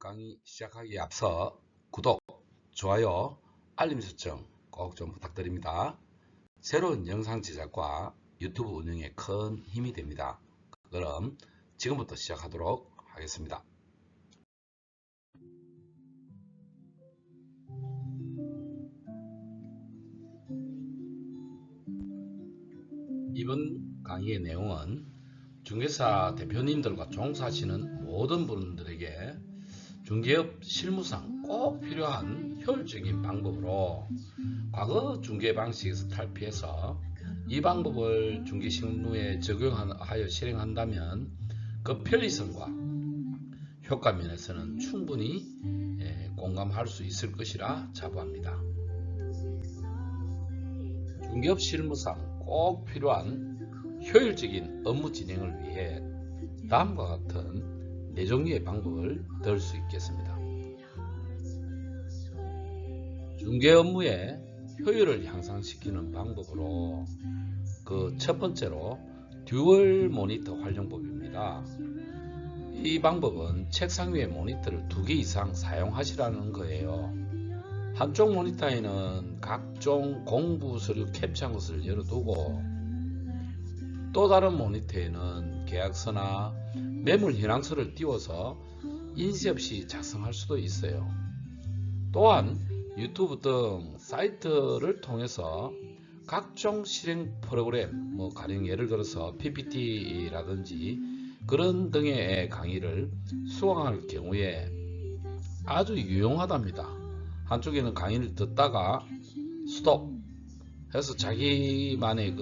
강의 시작하기에 앞서 구독, 좋아요, 알림 설정 꼭 좀 부탁드립니다. 새로운 영상 제작과 유튜브 운영에 큰 힘이 됩니다. 그럼 지금부터 시작하도록 하겠습니다. 이번 강의의 내용은 중개사 대표님들과 종사하시는 모든 분들에게 중개업 실무상 꼭 필요한 효율적인 방법으로 과거 중개 방식에서 탈피해서 이 방법을 중개 실무에 적용하여 실행한다면 그 편리성과 효과 면에서는 충분히 공감할 수 있을 것이라 자부합니다. 중개업 실무상 꼭 필요한 효율적인 업무 진행을 위해 다음과 같은 4종류의 방법을 들을 수 있겠습니다. 중개 업무의 효율을 향상시키는 방법으로 첫 번째로 듀얼 모니터 활용법입니다. 이 방법은 책상 위에 모니터를 2개 이상 사용하시라는 거예요. 한쪽 모니터에는 각종 공부 서류 캡처한 것을 열어두고 또 다른 모니터에는 계약서나 매물 현황서를 띄워서 인쇄 없이 작성할 수도 있어요. 또한 유튜브 등 사이트를 통해서 각종 실행 프로그램, 가령 예를 들어서 PPT라든지 그런 등의 강의를 수강할 경우에 아주 유용하답니다. 한쪽에는 강의를 듣다가 스톱 해서 자기만의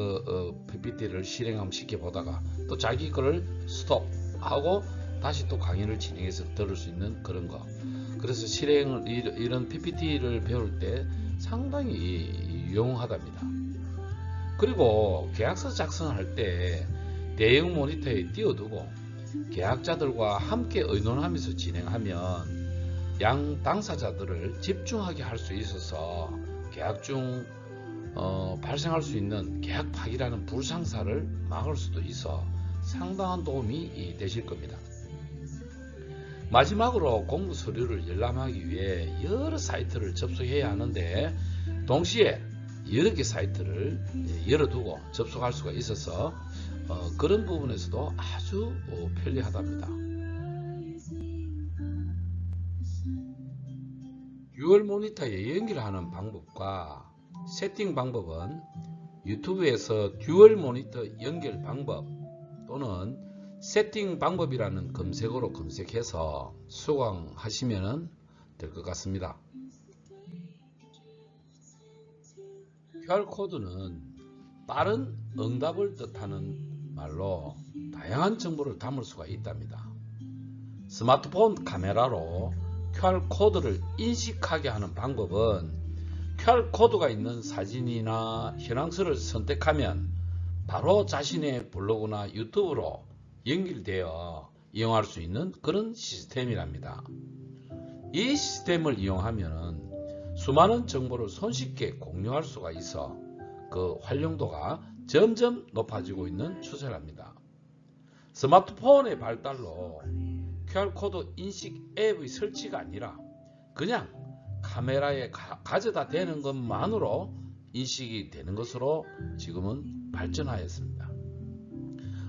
PPT를 실행함 시켜보다가 또 자기 거를 스톱 하고 다시 또 강의를 진행해서 들을 수 있는 그런 거. 그래서 이런 PPT를 배울 때 상당히 유용하답니다. 그리고 계약서 작성할 때 대형 모니터에 띄워두고 계약자들과 함께 의논하면서 진행하면 양 당사자들을 집중하게 할 수 있어서 계약 중 발생할 수 있는 계약 파기라는 불상사를 막을 수도 있어 상당한 도움이 되실 겁니다. 마지막으로 공부 서류를 열람하기 위해 여러 사이트를 접속해야 하는데 동시에 여러 개 사이트를 열어두고 접속할 수가 있어서 그런 부분에서도 아주 편리하답니다. 듀얼 모니터에 연결하는 방법과 세팅 방법은 유튜브에서 듀얼 모니터 연결 방법 또는 세팅 방법이라는 검색어로 검색해서 수강하시면 될 것 같습니다. QR코드는 빠른 응답을 뜻하는 말로 다양한 정보를 담을 수가 있답니다. 스마트폰 카메라로 QR코드를 인식하게 하는 방법은 QR코드가 있는 사진이나 현황서를 선택하면 바로 자신의 블로그나 유튜브로 연결되어 이용할 수 있는 그런 시스템이랍니다. 이 시스템을 이용하면 수많은 정보를 손쉽게 공유할 수가 있어 그 활용도가 점점 높아지고 있는 추세랍니다. 스마트폰의 발달로 QR코드 인식 앱의 설치가 아니라 그냥 카메라에 가져다 대는 것만으로 인식이 되는 것으로 지금은 발전하였습니다.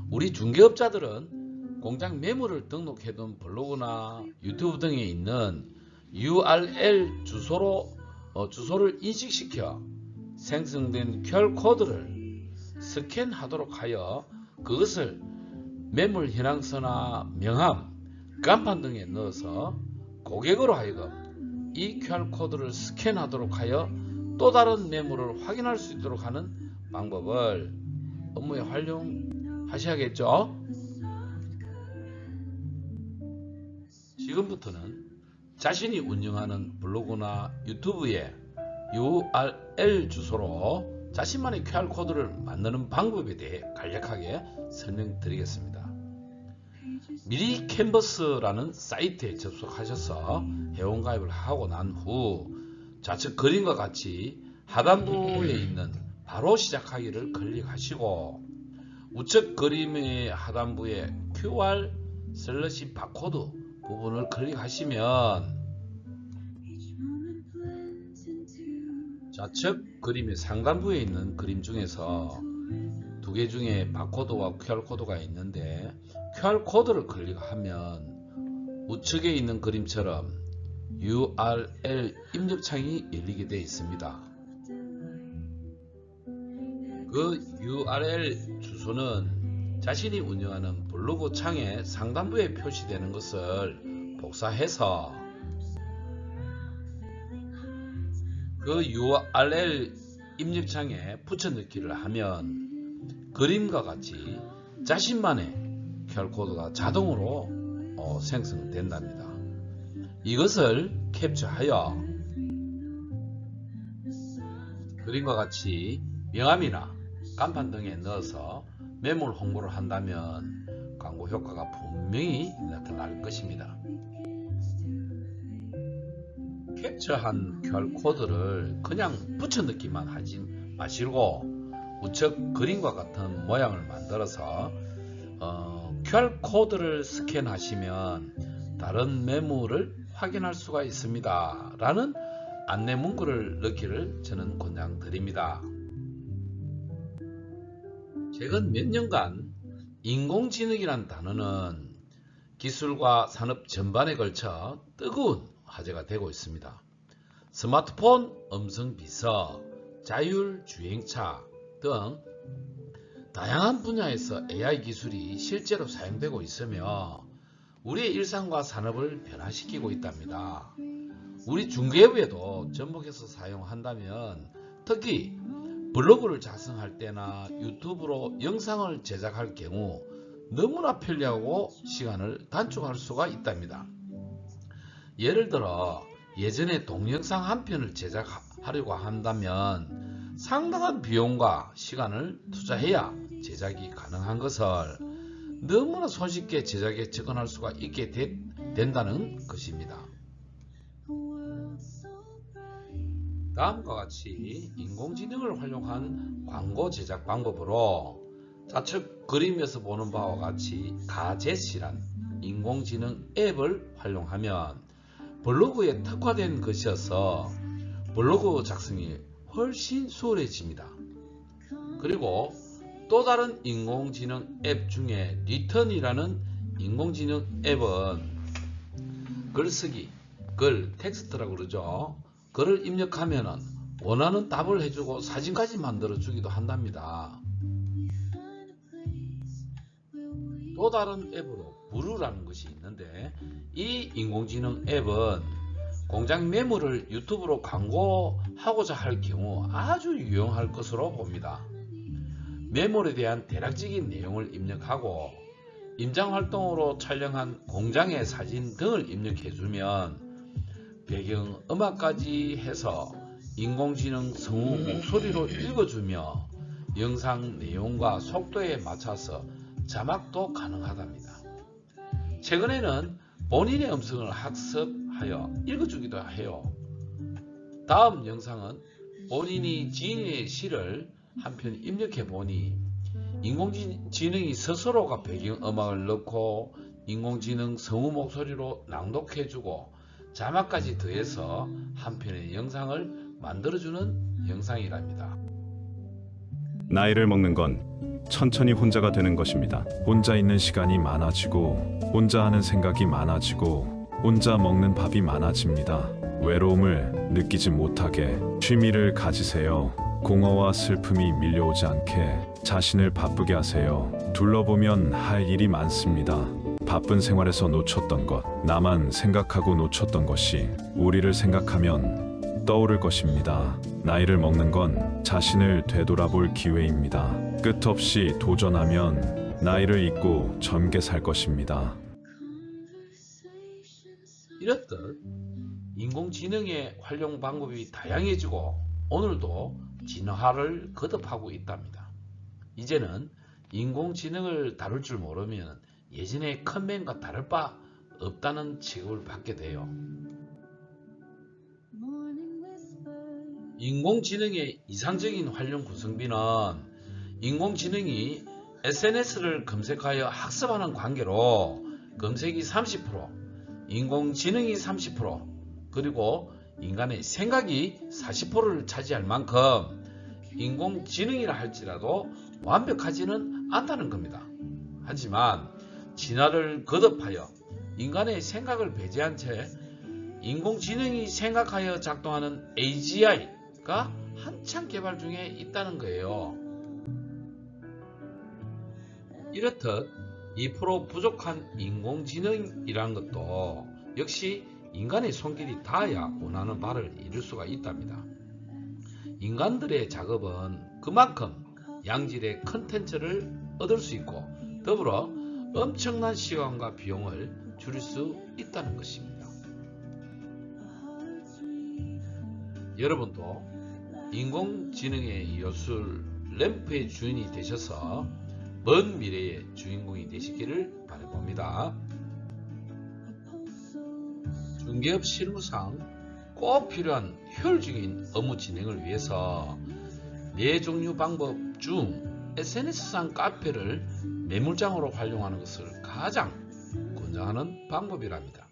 우리 중개업자들은 공장 매물을 등록해둔 블로그나 유튜브 등에 있는 URL 주소를 인식시켜 생성된 QR코드를 스캔하도록 하여 그것을 매물 현황서나 명함, 간판 등에 넣어서 고객으로 하여금 이 QR코드를 스캔하도록 하여 또 다른 매물을 확인할 수 있도록 하는 방법을 업무에 활용하셔야겠죠. 지금부터는 자신이 운영하는 블로그나 유튜브에 URL 주소로 자신만의 QR코드를 만드는 방법에 대해 간략하게 설명드리겠습니다. 미리 캔버스라는 사이트에 접속하셔서 회원가입을 하고 난 후 좌측 그림과 같이 하단부에 있는 바로 시작하기를 클릭하시고 우측 그림의 하단부에 QR/바코드 부분을 클릭하시면 좌측 그림의 상단부에 있는 그림 중에서 두 개 중에 바코드와 QR코드가 있는데 QR코드를 클릭하면 우측에 있는 그림처럼 URL 입력창이 열리게 되어 있습니다. 그 URL 주소는 자신이 운영하는 블로그 창의 상단부에 표시되는 것을 복사해서 그 URL 입력창에 붙여넣기를 하면 그림과 같이 자신만의 QR코드가 자동으로 생성된답니다. 이것을 캡처하여 그림과 같이 명함이나 간판 등에 넣어서 매물 홍보를 한다면 광고 효과가 분명히 나타날 것입니다. 캡처한 QR코드를 그냥 붙여넣기만 하지 마시고 우측 그림과 같은 모양을 만들어서 QR코드를 스캔하시면 다른 매물을 확인할 수가 있습니다 라는 안내 문구를 넣기를 저는 권장드립니다. 최근 몇 년간 인공지능이란 단어는 기술과 산업 전반에 걸쳐 뜨거운 화제가 되고 있습니다. 스마트폰, 음성비서, 자율주행차 등 다양한 분야에서 AI 기술이 실제로 사용되고 있으며 우리의 일상과 산업을 변화시키고 있답니다. 우리 중개부에도 접목해서 사용한다면 특히 블로그를 작성할 때나 유튜브로 영상을 제작할 경우 너무나 편리하고 시간을 단축할 수가 있답니다. 예를 들어 예전에 동영상 한 편을 제작하려고 한다면 상당한 비용과 시간을 투자해야 제작이 가능한 것을 너무나 손쉽게 제작에 접근할 수가 있게 된다는 것입니다. 다음과 같이 인공지능을 활용한 광고 제작 방법으로 좌측 그림에서 보는 바와 같이 가젯이란 인공지능 앱을 활용하면 블로그에 특화된 것이어서 블로그 작성이 훨씬 수월해집니다. 그리고 또 다른 인공지능 앱 중에 리턴이라는 인공지능 앱은 글쓰기, 텍스트라고 그러죠. 글을 입력하면 원하는 답을 해주고 사진까지 만들어 주기도 한답니다. 또 다른 앱으로 부루라는 것이 있는데 이 인공지능 앱은 공장 매물을 유튜브로 광고하고자 할 경우 아주 유용할 것으로 봅니다. 매물에 대한 대략적인 내용을 입력하고 임장활동으로 촬영한 공장의 사진 등을 입력해주면 배경 음악까지 해서 인공지능 성우 목소리로 읽어주며 영상 내용과 속도에 맞춰서 자막도 가능하답니다. 최근에는 본인의 음성을 학습하여 읽어주기도 해요. 다음 영상은 본인이 지인의 시를 한 편 입력해 보니 인공지능이 스스로가 배경음악을 넣고 인공지능 성우 목소리로 낭독해주고 자막까지 더해서 한 편의 영상을 만들어주는 영상이랍니다. 나이를 먹는 건 천천히 혼자가 되는 것입니다. 혼자 있는 시간이 많아지고 혼자 하는 생각이 많아지고 혼자 먹는 밥이 많아집니다. 외로움을 느끼지 못하게 취미를 가지세요. 공허와 슬픔이 밀려오지 않게 자신을 바쁘게 하세요. 둘러보면 할 일이 많습니다. 바쁜 생활에서 놓쳤던 것, 나만 생각하고 놓쳤던 것이 우리를 생각하면 떠오를 것입니다. 나이를 먹는 건 자신을 되돌아볼 기회입니다. 끝없이 도전하면 나이를 잊고 젊게 살 것입니다. 이렇듯 인공지능의 활용 방법이 다양해지고 오늘도 진화를 거듭하고 있답니다. 이제는 인공지능을 다룰 줄 모르면 예전의 컨맨과 다를 바 없다는 취급을 받게 돼요. 인공지능의 이상적인 활용 구성비는 인공지능이 SNS를 검색하여 학습하는 관계로 검색이 30%, 인공지능이 30% 그리고 인간의 생각이 40%를 차지할 만큼 인공지능이라 할지라도 완벽하지는 않다는 겁니다. 하지만 진화를 거듭하여 인간의 생각을 배제한 채 인공지능이 생각하여 작동하는 AGI가 한창 개발 중에 있다는 거예요. 이렇듯 2% 부족한 인공지능이란 것도 역시 인간의 손길이 닿아야 원하는 바를 이룰 수가 있답니다. 인간들의 작업은 그만큼 양질의 컨텐츠를 얻을 수 있고 더불어 엄청난 시간과 비용을 줄일 수 있다는 것입니다. 여러분도 인공지능의 요술 램프의 주인이 되셔서 먼 미래의 주인공이 되시기를 바라봅니다. 중개업 실무상 꼭 필요한 효율적인 업무 진행을 위해서 4종류 방법 중 SNS상 카페를 매물장으로 활용하는 것을 가장 권장하는 방법이랍니다.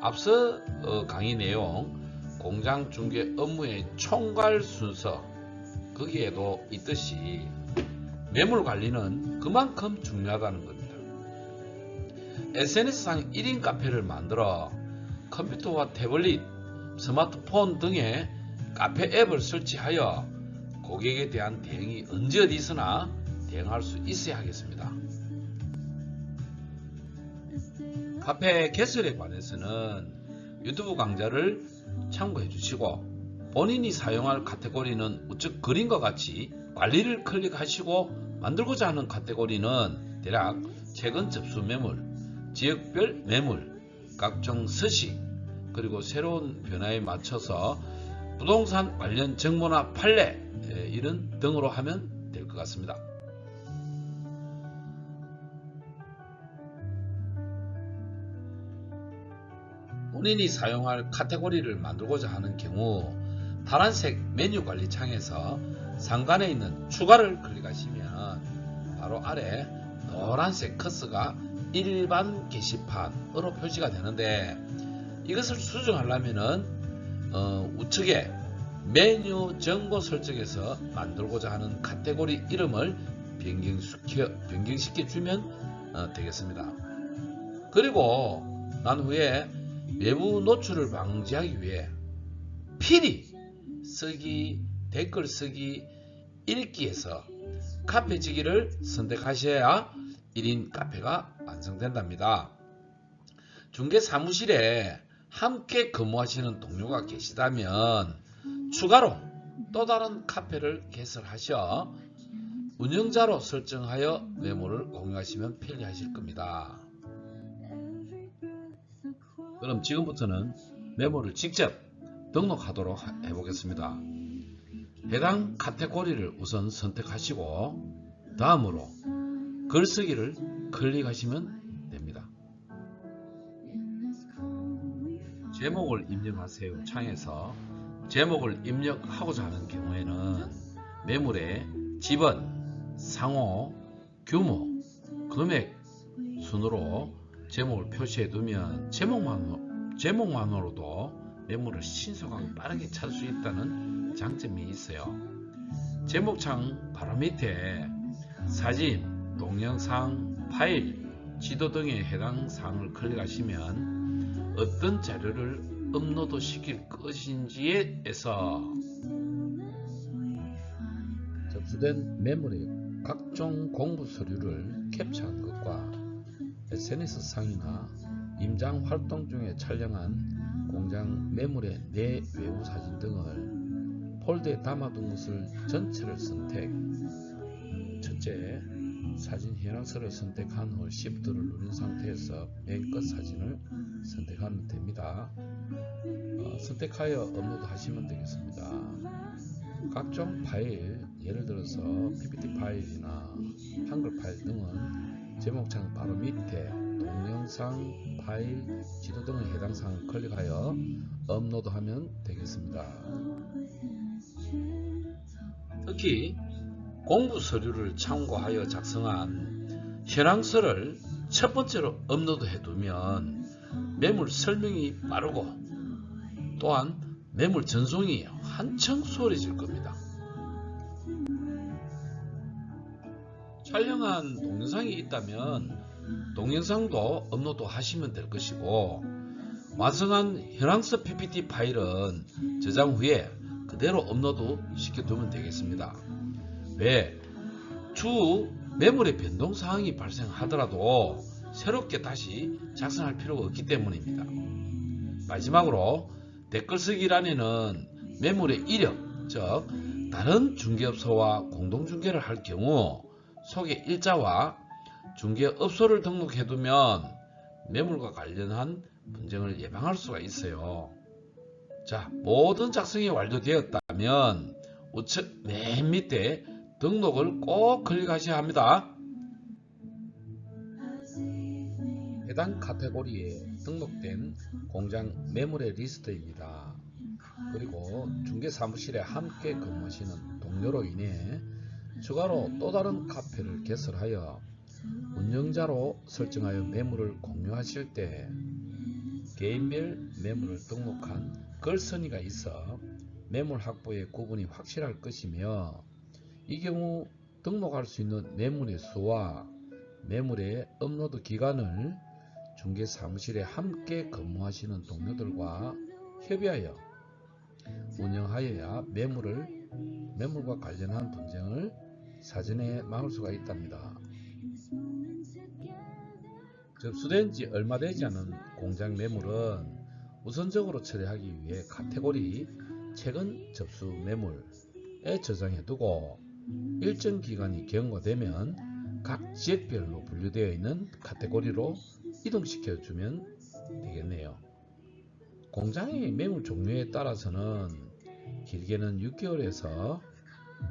앞서 강의 내용 공장 중개 업무의 총괄 순서 거기에도 있듯이 매물 관리는 그만큼 중요하다는 겁니다. SNS상 1인 카페를 만들어 컴퓨터와 태블릿, 스마트폰 등의 카페 앱을 설치하여 고객에 대한 대응이 언제 어디서나 대응할 수 있어야 하겠습니다. 카페 개설에 관해서는 유튜브 강좌를 참고해 주시고 본인이 사용할 카테고리는 우측 그림과 같이 관리를 클릭하시고 만들고자 하는 카테고리는 대략 최근 접수 매물, 지역별 매물, 각종 서식, 그리고 새로운 변화에 맞춰서 부동산 관련 정보나 판례 이런 등으로 하면 될 것 같습니다. 본인이 사용할 카테고리를 만들고자 하는 경우 파란색 메뉴 관리 창에서 상단에 있는 추가를 클릭하시면 바로 아래 노란색 커서가 일반 게시판으로 표시가 되는데 이것을 수정하려면은 우측에 메뉴 정보 설정에서 만들고자 하는 카테고리 이름을 변경시켜 주면 되겠습니다. 그리고 난 후에 외부 노출을 방지하기 위해 필히 쓰기, 댓글 쓰기, 읽기에서 카페지기를 선택하셔야 1인 카페가 완성된답니다. 중개 사무실에 함께 근무하시는 동료가 계시다면 추가로 또 다른 카페를 개설하셔 운영자로 설정하여 메모를 공유하시면 편리하실 겁니다. 그럼 지금부터는 메모를 직접 등록하도록 해보겠습니다. 해당 카테고리를 우선 선택하시고 다음으로 글쓰기를 클릭하시면 됩니다. 제목을 입력하세요 창에서 제목을 입력하고자 하는 경우에는 매물의 지번, 상호, 규모, 금액 순으로 제목을 표시해 두면 제목만으로도 매물을 신속하게 빠르게 찾을 수 있다는 장점이 있어요. 제목창 바로 밑에 사진, 동영상, 파일, 지도 등의 해당 사항을 클릭하시면 어떤 자료를 업로드 시킬 것인지에서 접수된 매물의 각종 공부 서류를 캡처한 것과 SNS 상이나 임장 활동 중에 촬영한 공장 매물의 내 외부 사진 등을 폴더에 담아둔 것을 전체를 선택. 첫째, 사진 현황서를 선택한 후 Shift를 누른 상태에서 맨 끝 사진을 선택하면 됩니다. 선택하여 업로드 하시면 되겠습니다. 각종 파일, 예를 들어서 PPT 파일이나 한글 파일 등은 제목창 바로 밑에 동영상, 파일, 지도 등의 해당 사항을 클릭하여 업로드하면 되겠습니다. 특히 공부 서류를 참고하여 작성한 현황서를 첫 번째로 업로드해 두면 매물 설명이 빠르고 또한 매물 전송이 한층 수월해질 겁니다. 촬영한 동영상이 있다면 동영상도 업로드 하시면 될 것이고, 완성한 현황서 PPT 파일은 저장 후에 그대로 업로드 시켜두면 되겠습니다. 왜? 추후 매물의 변동사항이 발생하더라도 새롭게 다시 작성할 필요가 없기 때문입니다. 마지막으로 댓글 쓰기란에는 매물의 이력, 즉 다른 중개업소와 공동중개를 할 경우 속에 일자와 중개업소를 등록해두면 매물과 관련한 분쟁을 예방할 수가 있어요. 자, 모든 작성이 완료되었다면 우측 맨 밑에 등록을 꼭 클릭하셔야 합니다. 해당 카테고리에 등록된 공장 매물의 리스트입니다. 그리고 중개사무실에 함께 근무하시는 동료로 인해 추가로 또 다른 카페를 개설하여 운영자로 설정하여 매물을 공유하실 때 개인별 매물을 등록한 글쓴이가 있어 매물 확보의 구분이 확실할 것이며, 이 경우 등록할 수 있는 매물의 수와 매물의 업로드 기간을 중개사무실에 함께 근무하시는 동료들과 협의하여 운영하여야 매물과 관련한 분쟁을 사전에 막을 수가 있답니다. 접수된 지 얼마 되지 않은 공장 매물은 우선적으로 처리하기 위해 카테고리 최근 접수 매물에 저장해 두고, 일정 기간이 경과되면 각 지역별로 분류되어 있는 카테고리로 이동시켜 주면 되겠네요. 공장의 매물 종류에 따라서는 길게는 6개월에서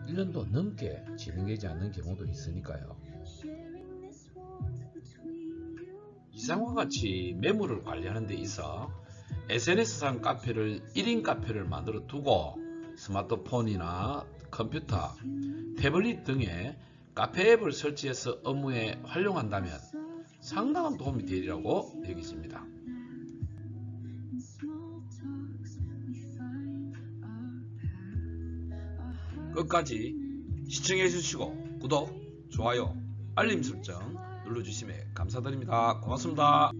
1년도 넘게 진행되지 않는 경우도 있으니까요. 이상과 같이 매물을 관리하는 데 있어 SNS상 카페를 1인 카페를 만들어 두고 스마트폰이나 컴퓨터, 태블릿 등의 카페 앱을 설치해서 업무에 활용한다면 상당한 도움이 되리라고 여겨집니다. 끝까지 시청해 주시고 구독, 좋아요, 알림 설정 눌러주시면 감사드립니다. 고맙습니다.